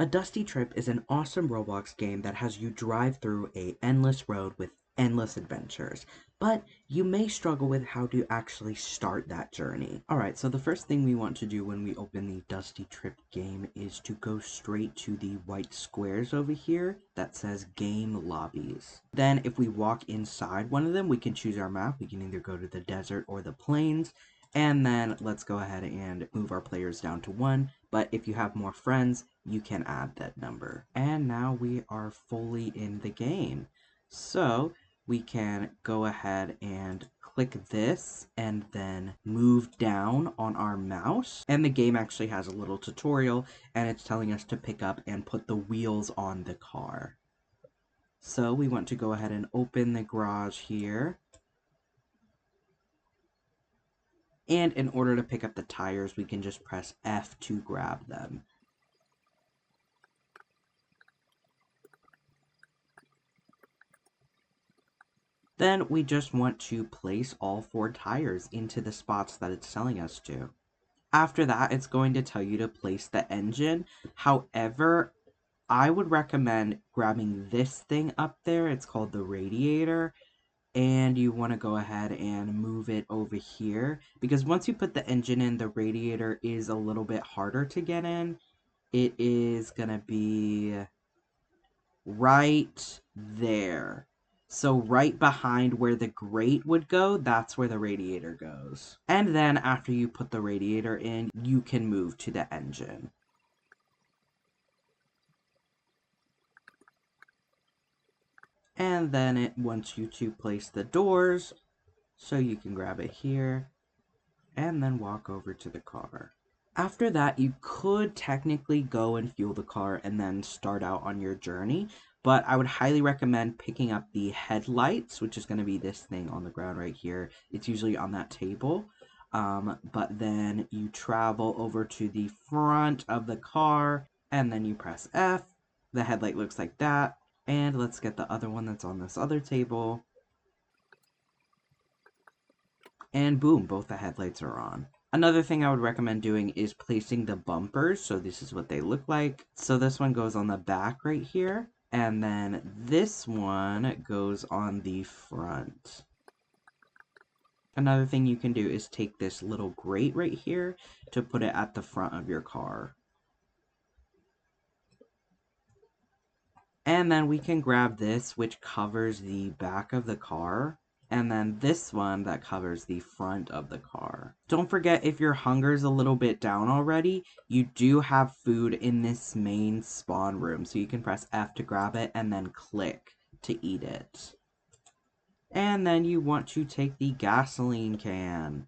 A Dusty Trip is an awesome Roblox game that has you drive through a endless road with endless adventures, but you may struggle with how to actually start that journey. Alright, so the first thing we want to do when we open the Dusty Trip game is to go straight to the white squares over here that says Game Lobbies. Then if we walk inside one of them, we can choose our map. We can either go to the desert or the plains. And then let's go ahead and move our players down to 1. But if you have more friends, you can add that number. And now we are fully in the game. So we can go ahead and click this and then move down on our mouse. And the game actually has a little tutorial and it's telling us to pick up and put the wheels on the car. So we want to go ahead and open the garage here. And in order to pick up the tires, we can just press F to grab them. Then we just want to place all 4 tires into the spots that it's telling us to. After that, it's going to tell you to place the engine. However, I would recommend grabbing this thing up there. It's called the radiator. And you want to go ahead and move it over here, because once you put the engine in, the radiator is a little bit harder to get in. It is gonna be right there. So right behind where the grate would go, that's where the radiator goes. And then after you put the radiator in, you can move to the engine. And then it wants you to place the doors, so you can grab it here, and then walk over to the car. After that, you could technically go and fuel the car and then start out on your journey, but I would highly recommend picking up the headlights, which is going to be this thing on the ground right here. It's usually on that table. But then you travel over to the front of the car, and then you press F. The headlight looks like that. And let's get the other one that's on this other table. And boom, both the headlights are on. Another thing I would recommend doing is placing the bumpers. So this is what they look like. So this one goes on the back right here. And then this one goes on the front. Another thing you can do is take this little grate right here to put it at the front of your car. And then we can grab this, which covers the back of the car. And then this one that covers the front of the car. Don't forget, if your hunger's a little bit down already, you do have food in this main spawn room. So you can press F to grab it and then click to eat it. And then you want to take the gasoline can.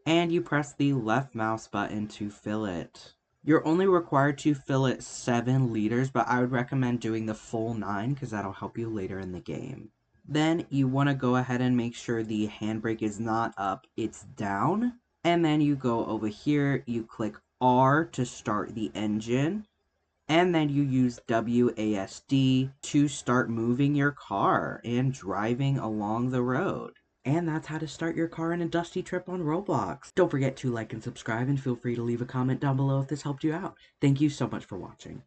And you press the left mouse button to fill it. You're only required to fill it 7 liters, but I would recommend doing the full 9 because that'll help you later in the game. Then you want to go ahead and make sure the handbrake is not up, it's down. And then you go over here, you click R to start the engine. And then you use WASD to start moving your car and driving along the road. And that's how to start your car in a Dusty Trip on Roblox. Don't forget to like and subscribe, and feel free to leave a comment down below if this helped you out. Thank you so much for watching.